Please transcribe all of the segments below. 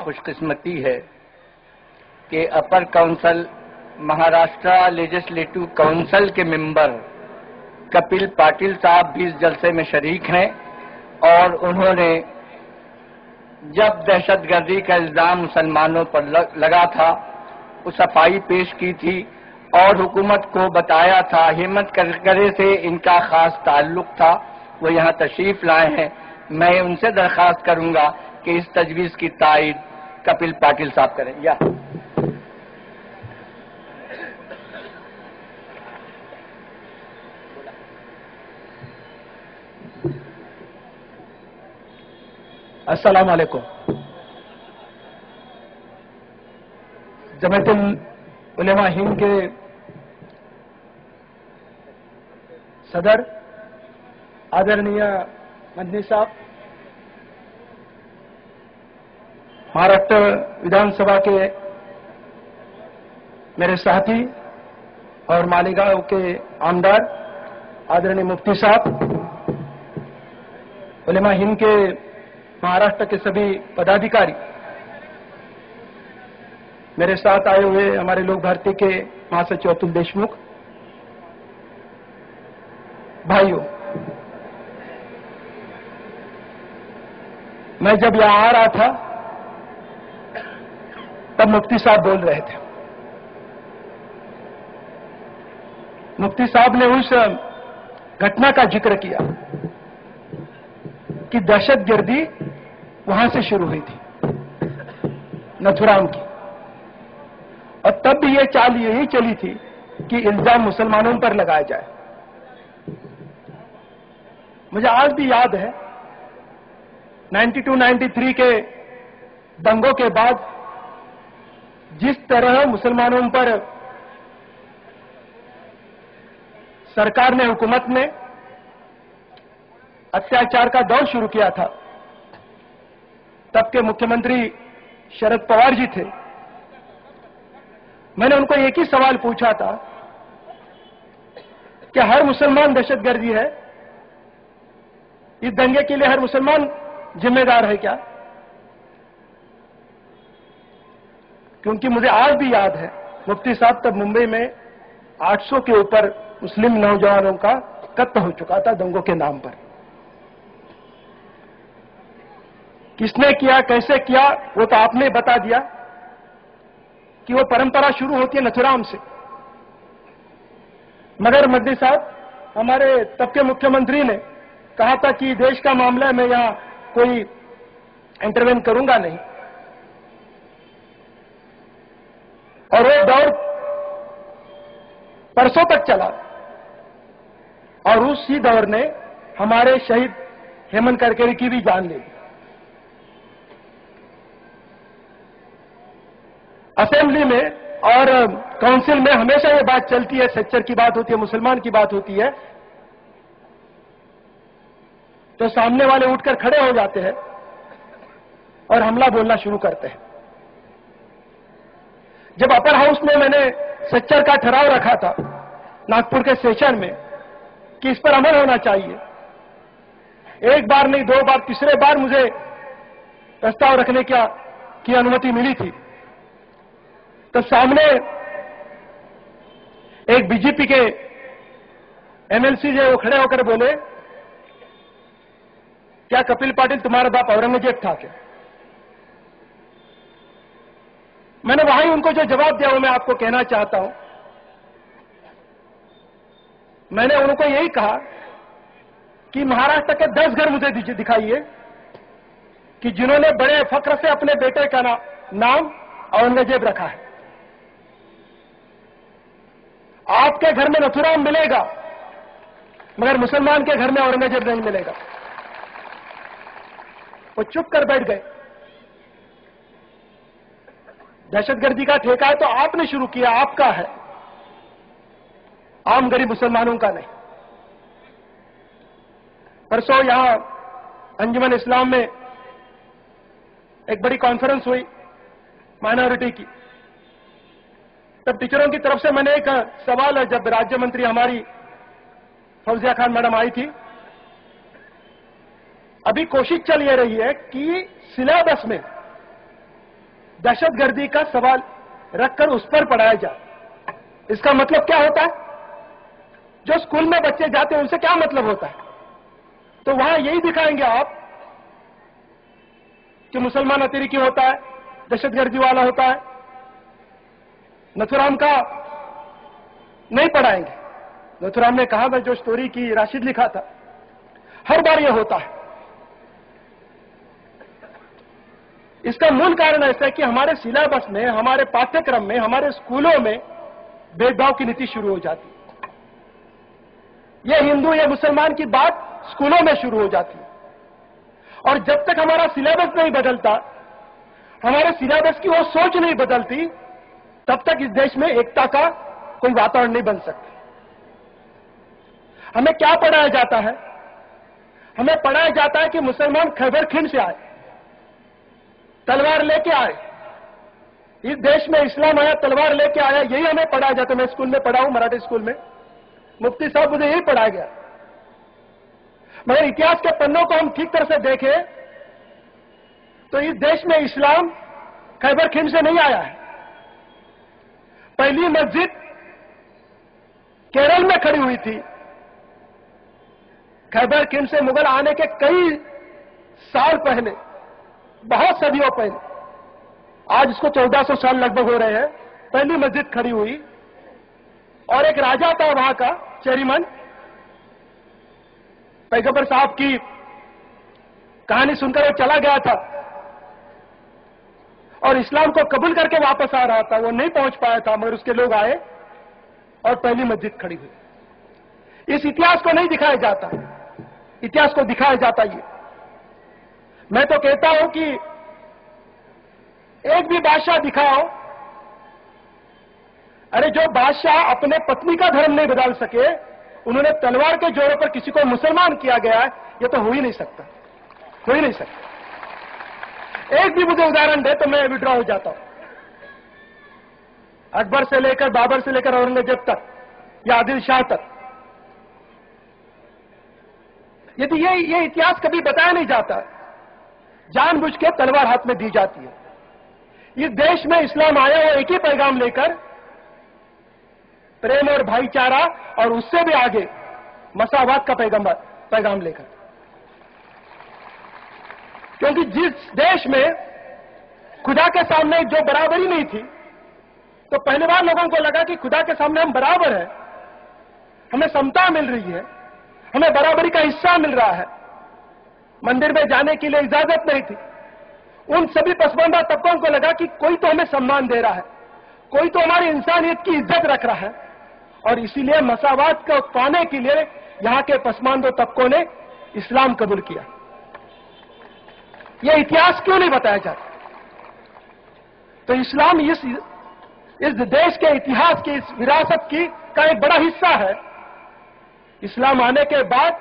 खुशकिस्मती है कि अपर council Maharashtra legislative council के मेंबर कपिल पाटिल साहब भी इस जलसे में शरीक हैं और उन्होंने जब दहशतगर्दी का इल्जाम मुसलमानों पर लगा था वो सफाई पेश की थी और हुकूमत को बताया था। हेमंत करकरे से इनका खास ताल्लुक था, वो यहाँ तशरीफ लाए हैं। मैं उनसे दरख्वास्त करूंगा कि इस तजवीज की तायद कपिल पाटिल साहब करें। या अस्सलाम वालेकुम। जमातुल उलेमा हिंद के सदर आदरणीय मदनी साहब, महाराष्ट्र विधानसभा के मेरे साथी और मालेगांव के आमदार आदरणीय मुफ्ती साहब, उलेमा हिंद के महाराष्ट्र के सभी पदाधिकारी, मेरे साथ आए हुए हमारे लोक भारती के महासचिव अतुल देशमुख, भाइयों, मैं जब यहां आ रहा था तब मुफ्ती साहब बोल रहे थे। मुफ्ती साहब ने उस घटना का जिक्र किया कि दहशतगर्दी वहां से शुरू हुई थी, नथुराम की, और तब भी ये चाल यही चली थी कि इल्जाम मुसलमानों पर लगाया जाए। मुझे आज भी याद है 92-93 के दंगों के बाद जिस तरह मुसलमानों पर सरकार ने, हुकूमत ने अत्याचार का दौर शुरू किया था। तब के मुख्यमंत्री शरद पवार जी थे। मैंने उनको एक ही सवाल पूछा था कि हर मुसलमान दहशतगर्दी है, इस दंगे के लिए हर मुसलमान जिम्मेदार है क्या? क्योंकि मुझे आज भी याद है मुफ्ती साहब तब मुंबई में 800 के ऊपर मुस्लिम नौजवानों का कत्ल हो चुका था दंगों के नाम पर। किसने किया, कैसे किया, वो तो आपने बता दिया कि वो परंपरा शुरू होती है नथुराम से। मगर मदनी साहब, हमारे तब के मुख्यमंत्री ने कहा था कि देश का मामला है, मैं यहां कोई इंटरवेन करूंगा नहीं, और वो दौर परसों तक चला और उसी दौर ने हमारे शहीद हेमंत करकरे की भी जान ले ली। असेंबली में और काउंसिल में हमेशा ये बात चलती है, सेक्चर की बात होती है, मुसलमान की बात होती है, तो सामने वाले उठकर खड़े हो जाते हैं और हमला बोलना शुरू करते हैं। जब अपर हाउस में मैंने सेक्चर का ठहराव रखा था नागपुर के सेशन में कि इस पर अमल होना चाहिए, एक बार नहीं, दो बार, तीसरे बार मुझे प्रस्ताव रखने की अनुमति मिली थी, तो सामने एक बीजेपी के एमएलसी जो वो खड़े होकर बोले, क्या कपिल पाटिल तुम्हारा बाप औरंगजेब था क्या? मैंने वहां उनको जो जवाब दिया वो मैं आपको कहना चाहता हूं। मैंने उनको यही कहा कि महाराष्ट्र के 10 घर मुझे दिखाइए कि जिन्होंने बड़े फख्र से अपने बेटे का नाम औरंगजेब रखा है। आपके घर में नथुराम मिलेगा, मगर मुसलमान के घर में औरंगजेब नहीं मिलेगा। वो चुप कर बैठ गए। दहशतगर्दी का ठेका है तो आपने शुरू किया, आपका है, आम गरीब मुसलमानों का नहीं। परसों यहां अंजुमन इस्लाम में एक बड़ी कॉन्फ्रेंस हुई माइनॉरिटी की, तब टीचरों की तरफ से मैंने एक सवाल, जब राज्य मंत्री हमारी फौजिया खान मैडम आई थी, अभी कोशिश चल ये रही है कि सिलेबस में दहशतगर्दी का सवाल रखकर उस पर पढ़ाया जाए। इसका मतलब क्या होता है? जो स्कूल में बच्चे जाते हैं उनसे क्या मतलब होता है? तो वहां यही दिखाएंगे आप कि मुसलमान अतिरेकी होता है, दहशतगर्दी वाला होता है। नथुराम का नहीं पढ़ाएंगे। नथुराम ने कहा, मैं जो स्टोरी की राशिद लिखा था, हर बार यह होता है। इसका मूल कारण ऐसा है कि हमारे सिलेबस में, हमारे पाठ्यक्रम में, हमारे स्कूलों में भेदभाव की नीति शुरू हो जाती है। यह हिंदू या मुसलमान की बात स्कूलों में शुरू हो जाती है। और जब तक हमारा सिलेबस नहीं बदलता, हमारे सिलेबस की वो सोच नहीं बदलती, तब तक इस देश में एकता का कोई वातावरण नहीं बन सकता। हमें क्या पढ़ाया जाता है? हमें पढ़ाया जाता है कि मुसलमान खैबर खिंड से आए, तलवार लेके आए। इस देश में इस्लाम आया, तलवार लेके आया, यही हमें पढ़ाया जाता है। मैं स्कूल में पढ़ा हूं, मराठी स्कूल में। मुफ्ती साहब मुझे यही पढ़ाया गया। मगर इतिहास के पन्नों को हम ठीक तरह से देखें तो इस देश में इस्लाम खैबर खिंड से नहीं आया है। पहली मस्जिद केरल में खड़ी हुई थी। खैबर खिंड से मुगल आने के कई साल पहले, बहुत सदियों पहले, आज इसको 1400 साल लगभग हो रहे हैं, पहली मस्जिद खड़ी हुई। और एक राजा था वहां का, चेरीमन, पैगंबर साहब की कहानी सुनकर वो चला गया था और इस्लाम को कबूल करके वापस आ रहा था। वो नहीं पहुंच पाया था, मगर उसके लोग आए और पहली मस्जिद खड़ी हुई। इस इतिहास को नहीं दिखाया जाता, इतिहास को दिखाया जाता ये। मैं तो कहता हूं कि एक भी बादशाह दिखाओ, अरे जो बादशाह अपने पत्नी का धर्म नहीं बदल सके, उन्होंने तलवार के जोरों पर किसी को मुसलमान किया गया है, ये तो हो ही नहीं सकता, हो ही नहीं सकता। एक भी मुझे उदाहरण दे तो मैं विड्रॉ हो जाता हूं। अकबर से लेकर, बाबर से लेकर औरंगजेब तक या आदिल शाह तक, यदि ये इतिहास कभी बताया नहीं जाता, जानबूझ के तलवार हाथ में दी जाती है। इस देश में इस्लाम आया, वो एक ही पैगाम लेकर, प्रेम और भाईचारा, और उससे भी आगे मसावात का पैगाम लेकर। क्योंकि जिस देश में खुदा के सामने जो बराबरी नहीं थी, तो पहली बार लोगों को लगा कि खुदा के सामने हम बराबर हैं, हमें समता मिल रही है, हमें बराबरी का हिस्सा मिल रहा है। मंदिर में जाने के लिए इजाजत नहीं थी। उन सभी पसमानदा तबकों को लगा कि कोई तो हमें सम्मान दे रहा है, कोई तो हमारी इंसानियत की इज्जत रख रहा है, और इसीलिए मसावात को पाने के लिए यहां के पसमानदा तबकों ने इस्लाम कबूल किया। यह इतिहास क्यों नहीं बताया जाता? तो इस्लाम इस देश के इतिहास की, इस विरासत की का एक बड़ा हिस्सा है। इस्लाम आने के बाद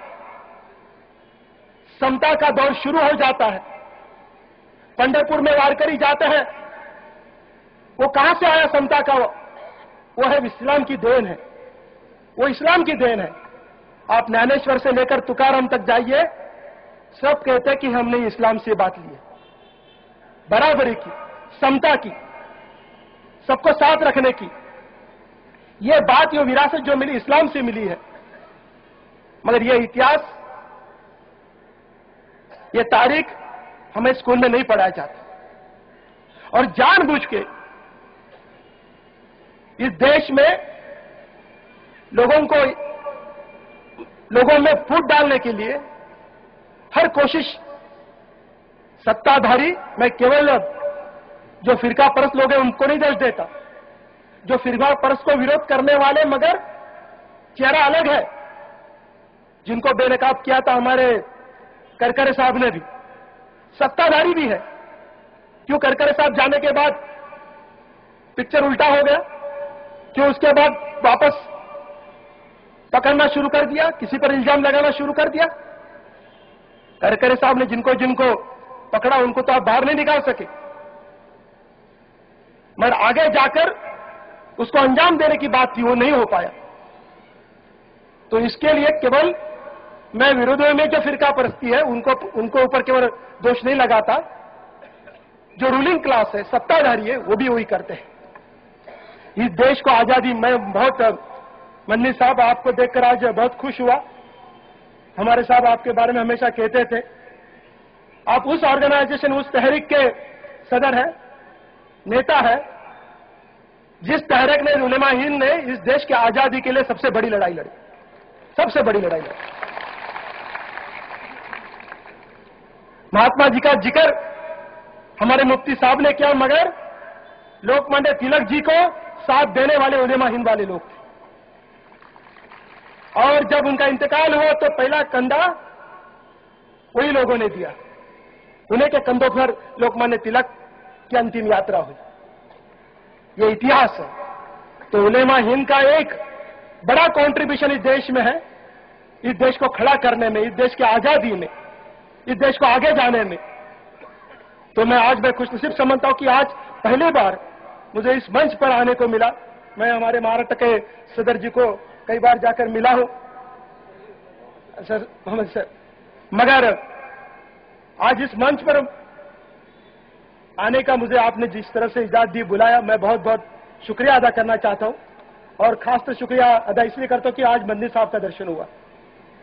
समता का दौर शुरू हो जाता है। पंढरपुर में वारकरी जाते हैं, वो कहां से आया समता का? वो है इस्लाम की देन है, वो इस्लाम की देन है। आप ज्ञानेश्वर से लेकर तुकाराम तक जाइए, सब कहते हैं कि हमने इस्लाम से बात ली है, बराबरी की, समता की, सबको साथ रखने की। ये बात, ये विरासत जो मिली, इस्लाम से मिली है। मगर ये इतिहास, ये तारीख हमें स्कूल में नहीं पढ़ाया जाता। और जानबूझ के इस देश में लोगों में फूट डालने के लिए हर कोशिश सत्ताधारी, मैं केवल जो फिरका परस्त लोग हैं उनको नहीं दोष देता, जो फिरका परस्त को विरोध करने वाले, मगर चेहरा अलग है, जिनको बेनकाब किया था हमारे करकरे साहब ने भी, सत्ताधारी भी है। क्यों करकरे साहब जाने के बाद पिक्चर उल्टा हो गया? क्यों उसके बाद वापस पकड़ना शुरू कर दिया, किसी पर इल्जाम लगाना शुरू कर दिया? करकरे साहब ने जिनको जिनको पकड़ा उनको तो आप बाहर नहीं निकाल सके, मगर आगे जाकर उसको अंजाम देने की बात थी, वो नहीं हो पाया। तो इसके लिए केवल मैं विरोधियों में जो फिरका परस्ती है उनको ऊपर केवल दोष नहीं लगाता, जो रूलिंग क्लास है, सत्ताधारी है, वो भी वही करते हैं। इस देश को आजादी, मैं बहुत मन्नी साहब आपको देखकर आज बहुत खुश हुआ। हमारे साहब आपके बारे में हमेशा कहते थे, आप उस ऑर्गेनाइजेशन, उस तहरीक के सदर है, नेता है, जिस तहरीक ने, उलेमा हिंद ने इस देश की आजादी के लिए सबसे बड़ी लड़ाई लड़ी, सबसे बड़ी लड़ाई लड़ी। महात्मा जी का जिक्र हमारे मुफ्ती साहब ने किया, मगर लोकमान्य तिलक जी को साथ देने वाले उलेमा हिंद वाले लोग थे। और जब उनका इंतकाल हुआ तो पहला कंधा वही लोगों ने दिया, उन्हीं के कंधों पर लोकमान्य तिलक की अंतिम यात्रा हुई। ये इतिहास है। तो उलेमा हिंद का एक बड़ा कंट्रीब्यूशन इस देश में है, इस देश को खड़ा करने में, इस देश की आजादी में, इस देश को आगे जाने में। तो मैं खुशनसीब समझता हूं कि आज पहली बार मुझे इस मंच पर आने को मिला। मैं हमारे महाराष्ट्र के सदर जी को कई बार जाकर मिला हूं, सर मोहम्मद सर, मगर आज इस मंच पर आने का मुझे आपने जिस तरह से इजाजत दी, बुलाया, मैं बहुत बहुत शुक्रिया अदा करना चाहता हूं। और खासतौर शुक्रिया अदा इसलिए करता हूं कि आज मन्नी साहब का दर्शन हुआ,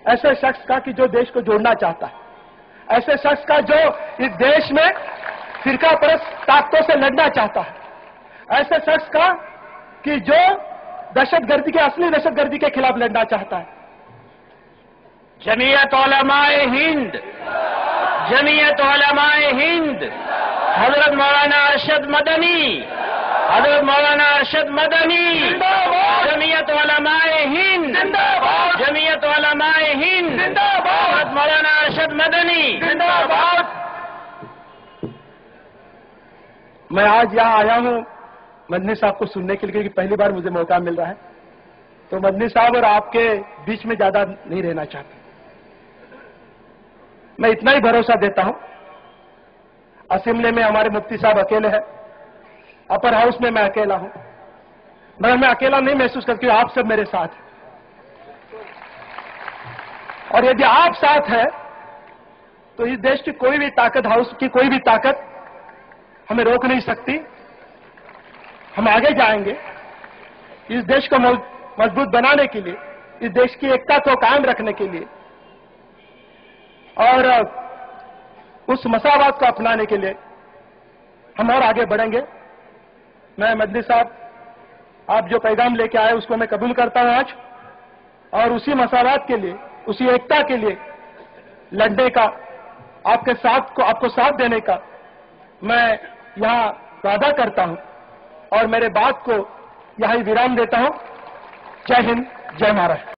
ऐसे शख्स का कि जो देश को जोड़ना चाहता है, ऐसे शख्स का जो इस देश में फिरका परस्त ताकतों से लड़ना चाहता है, ऐसे शख्स का कि जो दहशतगर्दी के, असली दहशतगर्दी के खिलाफ लड़ना चाहता है। जमीयत उलमाए हिंद, जमीयत उलमाए हिंद, हजरत मौलाना अरशद मदनी, हजरत मौलाना अरशद मदनी, जमीयत उलमाए हिंद, जमीयत उलमाए हिंद, हजरत मौलाना अरशद मदनी। मैं आज यहाँ आया हूँ मदनी साहब को सुनने के लिए, क्योंकि पहली बार मुझे मौका मिल रहा है। तो मदनी साहब और आपके बीच में ज्यादा नहीं रहना चाहता। मैं इतना ही भरोसा देता हूं, असेंबली में हमारे मुफ्ती साहब अकेले हैं, अपर हाउस में मैं अकेला हूं, मगर मैं अकेला नहीं महसूस करती हूं, आप सब मेरे साथ हैं। और यदि आप साथ है तो इस देश की कोई भी ताकत, हाउस की कोई भी ताकत हमें रोक नहीं सकती। हम आगे जाएंगे इस देश को मजबूत बनाने के लिए, इस देश की एकता को कायम रखने के लिए और उस मसावत को अपनाने के लिए हम और आगे बढ़ेंगे। मैं मदनी साहब, आप जो पैगाम लेके आए उसको मैं कबूल करता हूं आज, और उसी मसावत के लिए, उसी एकता के लिए लड़ने का, आपको साथ देने का मैं यहां वादा करता हूं और मेरे बात को यहां विराम देता हूं। जय हिंद, जय महाराष्ट्र।